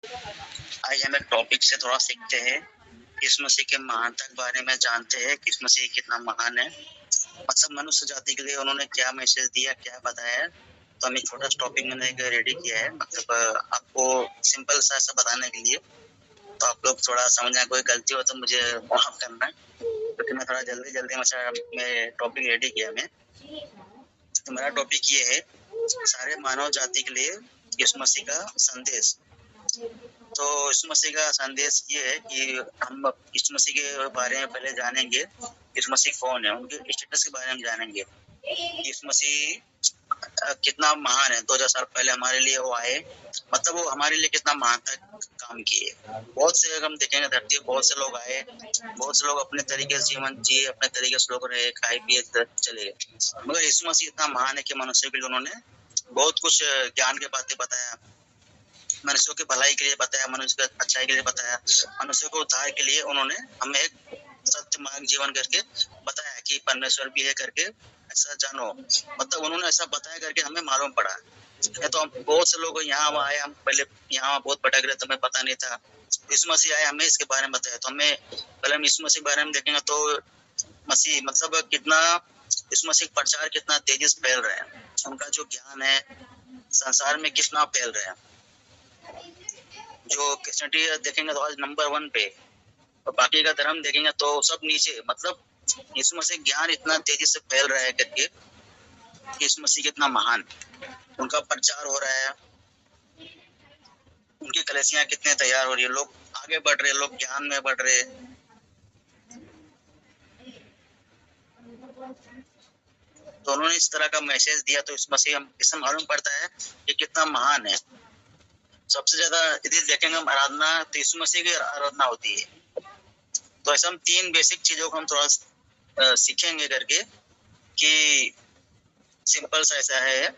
आज हम एक टॉपिक से थोड़ा सीखते हैं। यीशु मसीह के महानता के बारे में जानते हैं कि यीशु मसीह कितना महान है। मतलब मनुष्य जाति के लिए उन्होंने क्या मैसेज दिया, क्या बताया है। तो हम एक छोटा सा टॉपिक मैंने एक रेडी किया है, मतलब आपको सिंपल सा ऐसा बताने के लिए। तो आप लोग थोड़ा समझना, कोई गलती हो तो मुझे माफ करना, क्योंकि मैं थोड़ा जल्दी जल्दी मैं टॉपिक रेडी किया मैं। तो मेरा टॉपिक ये है, सारे मानव जाति के लिए यीशु मसीह का संदेश। तो यीशु मसीह का संदेश ये है कि हम यीशु मसीह के बारे में पहले जानेंगे। यीशु मसीह कौन है, उनके स्टेटस के बारे में जानेंगे। यीशु मसीह कितना महान है। 2000 साल पहले हमारे लिए वो आए, मतलब वो हमारे लिए कितना महान तक काम किए। बहुत से हम देखेंगे धरती पर बहुत से लोग आए, बहुत से लोग अपने तरीके से जीवन जिए, अपने तरीके से लोग रहे, खाए पिए चले गए। मगर यीशु मसीह इतना महान है कि मनुष्य के लिए उन्होंने बहुत कुछ ज्ञान के बातें बताया, मनुष्यों की भलाई के लिए बताया, मनुष्य की अच्छाई के लिए बताया, मनुष्य को उद्धार के लिए उन्होंने हमें एक सत्य मार्ग जीवन करके बताया कि परमेश्वर भी है करके ऐसा जानो। मतलब उन्होंने ऐसा बताया करके हमें मालूम पड़ा। तो हम बहुत से लोग यहाँ आए, हम पहले यहाँ बहुत भटक रहे, तो हमें पता नहीं था। यीशु मसीह आए, हमें इसके बारे में बताया। तो हमें पहले हम यीशु मसीह के बारे में देखेंगे तो मसीह मतलब कितना, यीशु मसीह का प्रचार कितना तेजी से फैल रहा है, उनका जो ज्ञान है संसार में कितना फैल रहा है। जो क्रिश्चियनिटी देखेंगे तो आज नंबर 1 पे, और बाकी का धर्म देखेंगे तो सब नीचे। मतलब यीशु मसीह ज्ञान इतना तेजी से फैल रहा है करके, यीशु मसीह कितना महान, उनका प्रचार हो रहा है, उनकी कलीसियां कितने तैयार हो रही है, लोग आगे बढ़ रहे, लोग ज्ञान में बढ़ रहे। तो उन्होंने इस तरह का मैसेज दिया, तो यीशु मसीह हम इससे मालूम पड़ता है कि कितना महान है। सबसे ज्यादा यदि देखेंगे हम आराधना, तो यीशु मसीह की आराधना होती है। तो ऐसा हम 3 बेसिक चीजों को हम थोड़ा सीखेंगे करके कि सिंपल सा ऐसा है।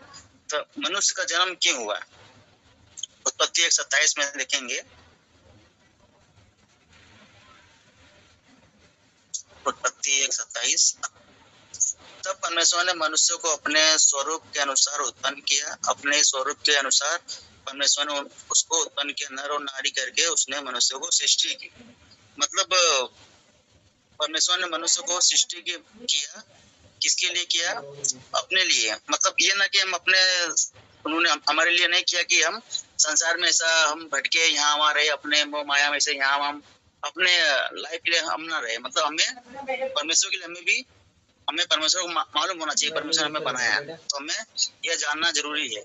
तो मनुष्य का जन्म क्यों हुआ, उत्पत्ति 1:27 में देखेंगे। उत्पत्ति 1:27, तब परमेश्वर ने मनुष्य को अपने स्वरूप के अनुसार उत्पन्न किया, अपने स्वरूप के अनुसार परमेश्वर ने उसको उत्पन्न किया, नर और नारी करके उसने मनुष्य को सृष्टि की। मतलब परमेश्वर ने मनुष्य को सृष्टि किया, किसके लिए किया, अपने लिए। मतलब ये ना कि हम अपने, उन्होंने हमारे लिए नहीं किया कि हम संसार में ऐसा हम भटके यहाँ वहाँ रहे, अपने मोह माया में से यहाँ हम अपने लाइफ के लिए हम ना रहे। मतलब हमें परमेश्वर के लिए हमें परमेश्वर को मालूम होना चाहिए, परमेश्वर हमें बनाया। तो हमें यह जानना जरूरी है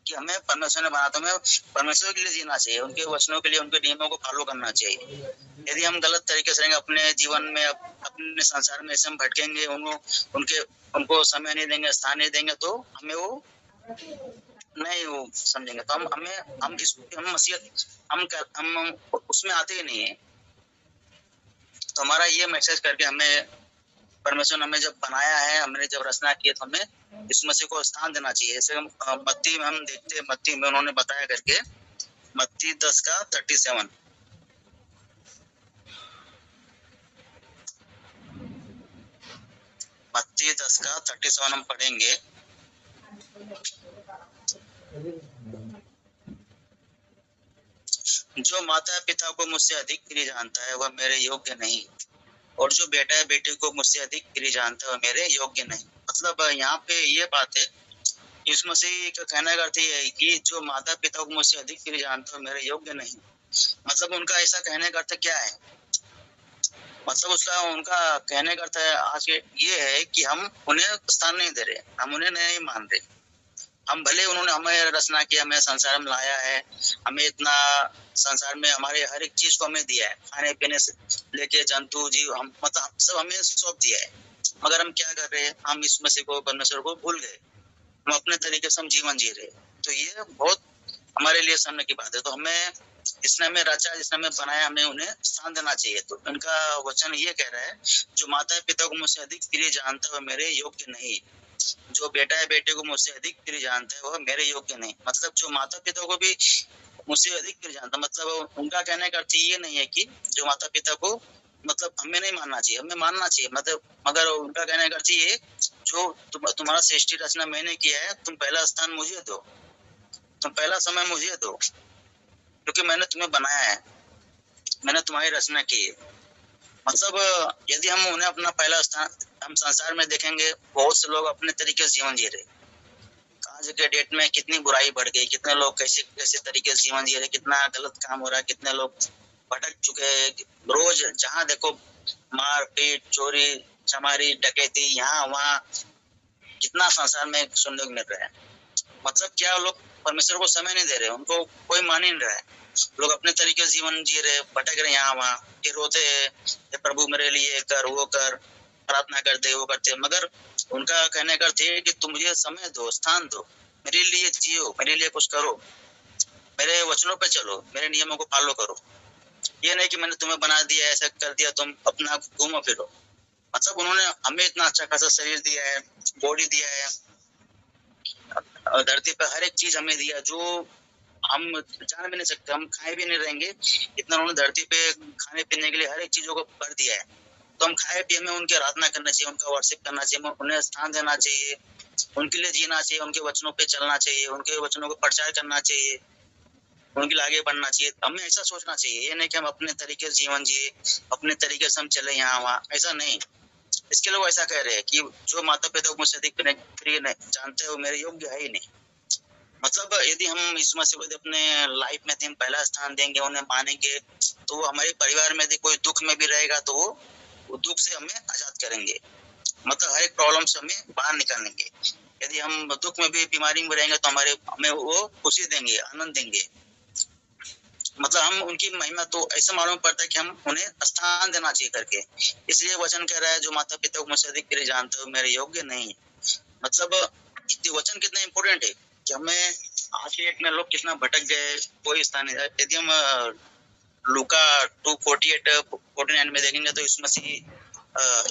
कि हमें परमेश्वर ने बनाया, तो हमें परमेश्वर के लिए जीना चाहिए, उनके वचनों के लिए, उनके नियमों को फॉलो करना चाहिए। यदि हम गलत तरीके से रहेंगे अपने जीवन में, अपने संसार में ऐसे हम भटकेंगे, उनको समय नहीं देंगे, स्थान नहीं देंगे, तो हमें वो नहीं वो समझेंगे। तो हम मसीहत हम उसमें आते ही नहीं है। तो हमारा ये मैसेज करके हमें परमेश्वर ने हमें जब बनाया है, हमने जब रचना की है, तो हमें इस मसीह को स्थान देना चाहिए। जैसे हम मत्ती में हम देखते हैं, मत्ती में उन्होंने बताया करके, मत्ती 10:37, मत्ती 10:37 हम पढ़ेंगे। जो माता पिता को मुझसे अधिक प्रिय जानता है वह मेरे योग्य नहीं, और जो बेटा है बेटी को मुझसे अधिक प्रिय जानता है वह मेरे योग्य नहीं। मतलब यहाँ पे ये बात है, यीशु मसीह का कहने का अर्थ ये है कि जो माता पिता को मुझसे अधिक प्रिय जानता है मेरे योग्य नहीं। मतलब उनका ऐसा कहने का अर्थ क्या है, मतलब उनका कहने का अर्थ आज ये है कि हम उन्हें स्थान नहीं दे रहे, हम उन्हें नहीं मान रहे। हम भले उन्होंने हमें रचना किया, हमें संसार में लाया है, हमें इतना संसार में हमारे हर एक चीज को हमें दिया है, खाने पीने से लेके जंतु जीव, हम मतलब सब हमें सौंप दिया है। मगर हम क्या कर रहे हैं, हम इस मसीह को, परमेश्वर को भूल गए, हम अपने तरीके से हम जीवन जी रहे। तो ये बहुत हमारे लिए समझने की बात है। तो हमें, जिसने हमें रचा, जिसने हमें बनाया, हमें उन्हें स्थान देना चाहिए। तो इनका वचन ये कह रहा है, जो माता पिता को मुझसे अधिक प्रिय जानता है मेरे योग्य नहीं, जो बेटा है बेटे को मुझसे अधिक प्रिय जानता है वह मेरे योग्य नहीं। मतलब जो माता पिता को भी मुझसे अधिक प्रिय जानता, मतलब उनका कहने का अर्थ ये नहीं है कि जो माता पिता को, मतलब हमें नहीं मानना चाहिए, हमें मानना चाहिए। मतलब मगर उनका कहने का अर्थ ये, जो तुम्हारा सृष्टि रचना मैंने किया है, तुम पहला स्थान मुझे दो, तुम पहला समय मुझे दो। क्योंकि मैंने तुम्हें बनाया है, मैंने तुम्हारी रचना की है। मतलब यदि हम उन्हें अपना पहला स्थान, हम संसार में देखेंगे बहुत से लोग अपने तरीके से जीवन जी रहे। आज के डेट में कितनी बुराई बढ़ गई, कितने लोग कैसे कैसे तरीके से जीवन जी रहे, कितना गलत काम हो रहा है, कितने लोग भटक चुके हैं। रोज जहाँ देखो मार पीट, चोरी चमारी, डकैती, यहाँ वहाँ कितना संसार में सुनने को मिल रहा है। मतलब क्या लोग परमेश्वर को समय नहीं दे रहे, उनको कोई मान ही नहीं रहा है। लोग अपने तरीके से जीवन जी रहे, भटक रहे यहाँ वहाँ, फिर रोते हैं प्रभु मेरे लिए कर, वो कर, प्रार्थना करते वो करते, मगर उनका कहने का अर्थ है कि तुम मुझे समय दो, स्थान दो, मेरे लिए जियो, मेरे लिए कुछ करो, मेरे वचनों पे चलो, मेरे नियमों को फॉलो करो। ये नहीं कि मैंने तुम्हें बना दिया, ऐसा कर दिया, तुम अपना घूमो फिरो। मतलब उन्होंने हमें इतना अच्छा खासा शरीर दिया है, बॉडी दिया है, धरती पे हर एक चीज हमें दिया जो हम जान भी नहीं सकते, हम खाए भी नहीं रहेंगे, इतना उन्होंने धरती पे खाने पीने के लिए हर एक चीजों को कर दिया है। तो हम खाए पिए में उनकी आराधना करना चाहिए, उनका वर्शिप करना चाहिए, उन्हें स्थान देना चाहिए, उनके लिए जीना चाहिए, उनके वचनों पे चलना चाहिए, उनके वचनों को प्रचार करना चाहिए, उनके लिए आगे बढ़ना चाहिए। हमें ऐसा सोचना चाहिए, ये नहीं कि हम अपने तरीके से जीवन जिए, अपने तरीके से हम चले यहाँ वहाँ, ऐसा नहीं। इसके लोग ऐसा कह रहे हैं कि जो माता पिता को मुझसे अधिक प्रिय नहीं जानते हो, मेरे योग्य है ही नहीं। मतलब यदि हम इस मसीह को अपने लाइफ में हम पहला स्थान देंगे, उन्हें मानेंगे, तो वो हमारे परिवार में यदि कोई दुख में भी रहेगा तो वो दुख से हमें आजाद करेंगे। मतलब हर एक प्रॉब्लम से हमें बाहर निकालेंगे। यदि हम दुख में भी, बीमारी में रहेंगे तो हमें वो खुशी देंगे, आनंद देंगे। मतलब हम उनकी महिमा, तो ऐसा मालूम पड़ता है कि हम उन्हें स्थान देना चाहिए करके। इसलिए वचन कह रहा है जो माता पिता को मुझसे अधिक प्रिय जानते हो, मेरे योग्य नहीं। मतलब वचन कितना इम्पोर्टेंट है कि हमें आज के डेट में लोग कितना भटक गए, कोई स्थान नहीं। यदि हम लूका 2:48-49 में देखेंगे तो यीशु मसीह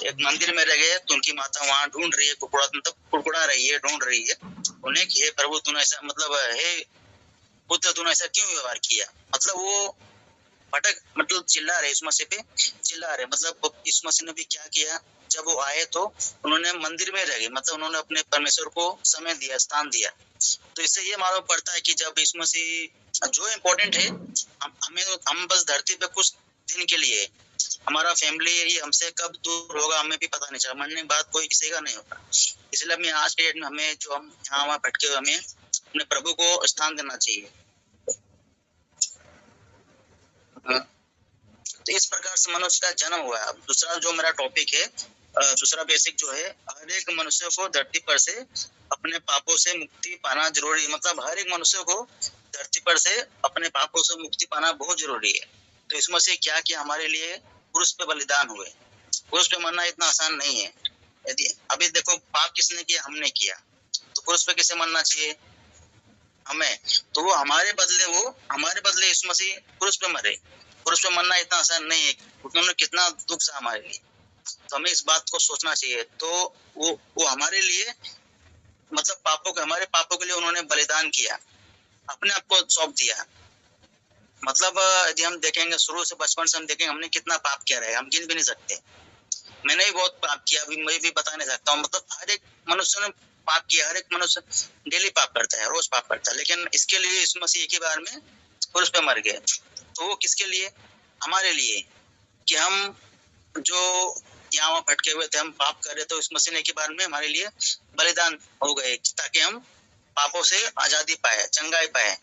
एक मंदिर में रह गए, तो उनकी माता वहां ढूंढ रही है, कुड़कुड़ा रही है, ढूंढ रही है उन्हें कि हे प्रभु तूने ऐसा, मतलब हे पुत्र तूने ऐसा क्यों व्यवहार किया। मतलब वो भटक, मतलब चिल्ला रहे यीशु मसीह पे, चिल्ला रहे। मतलब यीशु मसीह ने भी क्या किया, जब वो आए तो उन्होंने मंदिर में रह गए, मतलब उन्होंने अपने परमेश्वर को समय दिया, स्थान दिया। तो इससे ये मालूम पड़ता है कि जब यीशु मसीह, जो इम्पोर्टेंट है, हम बस धरती पे कुछ दिन के लिए, हमारा फैमिली हमसे कब दूर होगा हमें भी पता नहीं चला, मरने के बाद कोई किसी का नहीं होगा। इसलिए हमें आज के डेट में हमें जो हम यहाँ वहाँ भटके हुए, हमें अपने प्रभु को स्थान देना चाहिए। तो इस प्रकार से मनुष्य का जन्म हुआ है। दूसरा जो मेरा टॉपिक है, दूसरा बेसिक जो है, हर एक मनुष्य को धरती पर से अपने पापों से मुक्ति पाना जरूरी। मतलब हर एक मनुष्य को धरती पर से अपने पापों से मुक्ति पाना बहुत जरूरी है। तो इसमें से क्या कि हमारे लिए क्रूस पे बलिदान हुए। क्रूस पे मरना इतना आसान नहीं है। यदि अभी देखो पाप किसने किया, हमने किया, तो क्रूस पे किसे मरना चाहिए, हमें। तो वो हमारे बदले यीशु मसीह क्रूस पे मरे। क्रूस पे मरना इतना आसान नहीं है, उन्होंने कितना दुख सहा हमारे लिए। तो हमें इस बात को सोचना चाहिए। तो वो हमारे लिए, मतलब हमारे पापों के लिए उन्होंने बलिदान किया, अपने आप को सौंप दिया। मतलब यदि हम देखेंगे शुरू से, बचपन से हम देखेंगे हमने कितना पाप किया है, हम गिन भी नहीं सकते। मैंने भी बहुत पाप किया, अभी मैं भी बता नहीं सकता हूँ। मतलब हर एक मनुष्य ने पाप किया, हर एक मनुष्य डेली पाप करता है, रोज पाप करता है। लेकिन इसके लिए यीशु मसीह एक ही बार में क्रूस पे मर गए। तो वो किसके लिए, हमारे लिए, कि हम जो यहाँ वहाँ भटके हुए थे, हम पाप कर रहे थे, इस मसीह ने एक ही बार में हमारे लिए बलिदान हो गए, ताकि हम पापों से आजादी पाए, चंगाई पाए,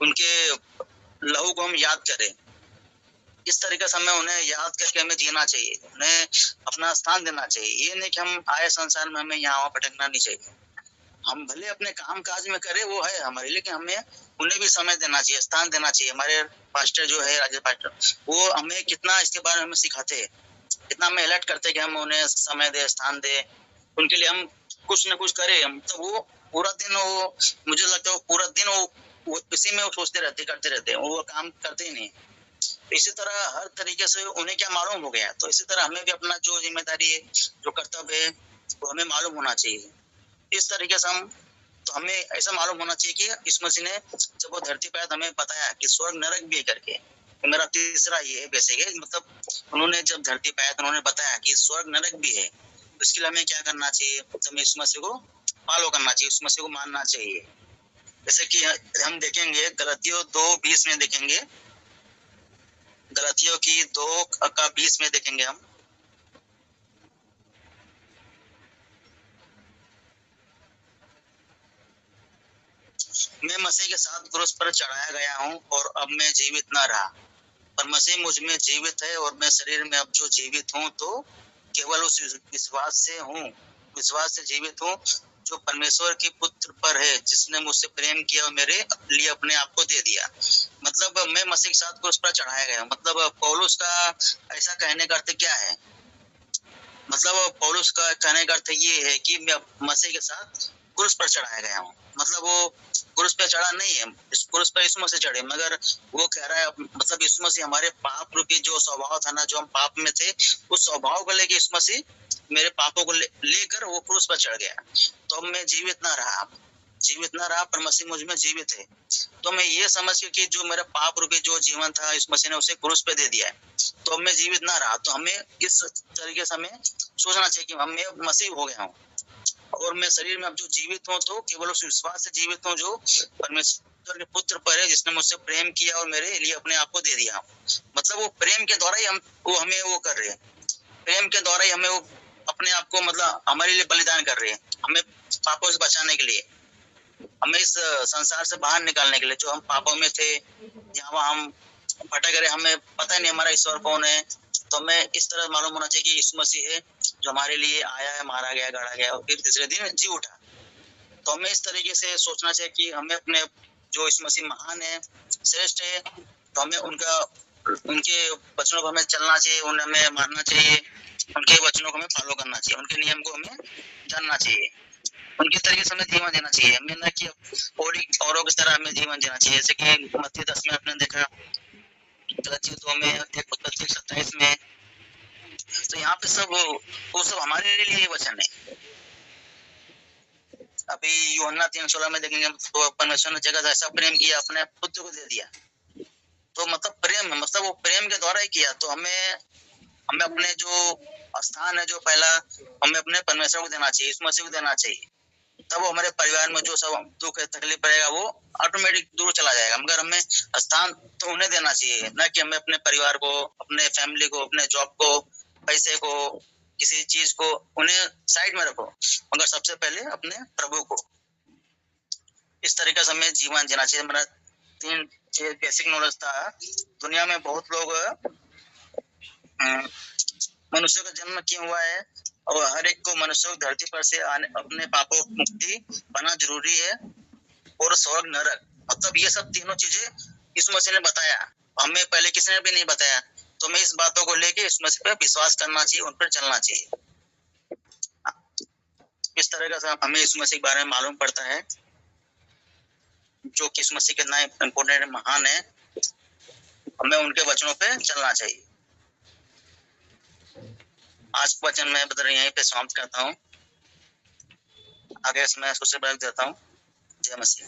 उनके लहू को हम याद करें। इस तरीके से हमें उन्हें याद करके हमें जीना चाहिए, उन्हें अपना स्थान देना चाहिए। ये नहीं कि हम आए संसार में हमें यहाँ वहाँ भटकना नहीं चाहिए। हम भले अपने काम काज में करें, वो है हमारे, लेकिन हमें उन्हें भी समय देना चाहिए, स्थान देना चाहिए। हमारे पास्टर जो है, राजेश पास्टर, वो हमें कितना इसके बारे में हमें सिखाते हैं, कितना हमें अलर्ट करते हैं कि हम उन्हें समय दे, स्थान दे, उनके लिए हम कुछ न कुछ करें। मतलब वो पूरा दिन, वो मुझे लगता है वो पूरा दिन वो इसी में वो सोचते रहते, करते रहते हैं, वो काम करते ही नहीं। इसी तरह हर तरीके से उन्हें क्या मालूम हो गया, तो इसी तरह हमें भी अपना जो जिम्मेदारी है, जो कर्तव्य है, वो हमें मालूम होना चाहिए। इस तरीके से तो हमें ऐसा मालूम होना चाहिए कि इस मसीह ने जब वो धरती पर आया तो हमें बताया कि स्वर्ग नरक भी है करके। तो मेरा तीसरा ये है बेसिक है, मतलब उन्होंने जब धरती पर आया तो उन्होंने बताया कि स्वर्ग नरक भी है। तो इसके लिए हमें क्या करना चाहिए, तो हमें इस मसीह को फॉलो करना चाहिए, उस मसीह को मानना चाहिए। जैसे कि हम देखेंगे गलतियों 2:20 में देखेंगे, गलतियों की 2:20 में देखेंगे हम। मैं मसीह के साथ क्रूस पर चढ़ाया गया हूँ और अब मैं जीवित न रहा, पर मसीह मुझ में जीवित है और मैं शरीर में अब जो जीवित हूँ तो केवल उस विश्वास से हूँ, विश्वास से जीवित हूँ जो परमेश्वर के पुत्र पर है, जिसने मुझसे प्रेम किया और मेरे लिए अपने आप को दे दिया। मतलब मैं मसीह के साथ क्रूस पर चढ़ाया गया। मतलब पौलुस का ऐसा कहने का अर्थ क्या है? मतलब पौलुस का कहने का अर्थ ये है कि मैं मसीह के साथ क्रूस पर चढ़ाया गया हूँ। मतलब वो क्रूस पे चढ़ा नहीं है, क्रूस पर यीशु मसीह चढ़े, मगर वो कह रहा है मतलब यीशु मसीह हमारे पाप रूपी जो स्वभाव था ना, जो हम पाप में थे, उस स्वभाव को लेके यीशु मसीह मेरे पापों को लेकर वो क्रूस पर चढ़ गया। तो अब मैं जीवित ना रहा, जीवित ना रहा, पर मसीह मुझ में जीवित है। तो मैं ये समझ के कि जो मेरा पाप रूपी जो जीवन था इस मसीह ने उसे क्रूस पे दे दिया है, तो अब मैं जीवित ना रहा। तो हमें इस तरीके से हमें सोचना चाहिए कि मैं मसीह हो गया हूँ और मैं शरीर में अब जो जीवित हूँ तो केवल उस विश्वास से जीवित हूँ जो परमेश्वर के पुत्र पर है, जिसने मुझसे प्रेम किया और मेरे लिए अपने आप को दे दिया। मतलब वो प्रेम के द्वारा ही वो हमें वो कर रहे हैं, प्रेम के द्वारा ही हमें वो अपने आप को मतलब हमारे लिए बलिदान कर रहे हैं, हमें पापों से बचाने के लिए, हमें इस संसार से बाहर निकालने के लिए। जो हम पापों में थे, यहाँ हम भटक रहे, हमें पता नहीं हमारा ईश्वर कौन है, तो हमें इस तरह मालूम होना चाहिए कि यीशु मसीह है जो हमारे लिए आया है, मारा गया, गाड़ा गया और फिर तीसरे दिन जी उठा। तो हमें इस तरीके से सोचना चाहिए कि हमें अपने जो यीशु मसीह महान है, श्रेष्ठ है, तो हमें उनके वचनों को हमें चलना चाहिए, उन्हें हमें मानना चाहिए, उनके वचनों को हमें फॉलो करना चाहिए, उनके नियम को हमें जानना चाहिए, उनके तरीके से हमें जीवन जीना चाहिए। हमें ना कि औरों की तरह हमें जीवन जीना चाहिए। जैसे कि मत्ती 10 में आपने देखा, गलतियों 2 में, उत्पत्ति 27 में, तो यहाँ पे सब वो सब हमारे लिए वचन है। अभी यूहन्ना 3:16 में देखेंगे तो परमेश्वर ने जगत ऐसा प्रेम किया, अपने पुत्र को दे दिया। तो मतलब प्रेम, मतलब वो प्रेम के द्वारा ही किया। तो हमें हमें अपने जो स्थान है, जो पहला हमें अपने परमेश्वर को देना चाहिए, यीशु मसीह को देना चाहिए। तब वो हमारे परिवार में जो सब दुख है, तकलीफ रहेगा, वो ऑटोमेटिक दूर चला जाएगा। मगर हमें स्थान तो उन्हें देना चाहिए, ना कि हमें अपने परिवार को, अपने फैमिली को, अपने जॉब को, पैसे को, किसी चीज को, उन्हें साइड में रखो, मगर सबसे पहले अपने प्रभु को। इस तरीके से हमें जीवन जीना चाहिए। मेरा 3 बेसिक नॉलेज था। दुनिया में बहुत लोग मनुष्य का जन्म क्यों हुआ है और हर एक को मनुष्य को धरती पर से अपने पापों की मुक्ति पाना जरूरी है, और स्वर्ग नरक, मतलब ये सब तीनों चीजें यीशु मसीह ने बताया, हमें पहले किसी ने भी नहीं बताया। तो हमें इस बातों को लेके यीशु मसीह पे विश्वास करना चाहिए, उन पर चलना चाहिए। इस तरह का हमें यीशु मसीह के बारे में मालूम पड़ता है, जो कि यीशु मसीह कितना इम्पोर्टेंट, महान है। हमें उनके वचनों पे चलना चाहिए। आज का वचन मैं बदल यहीं पे समाप्त करता हूँ। आगे मैं सोच देता हूँ। जय मसीह।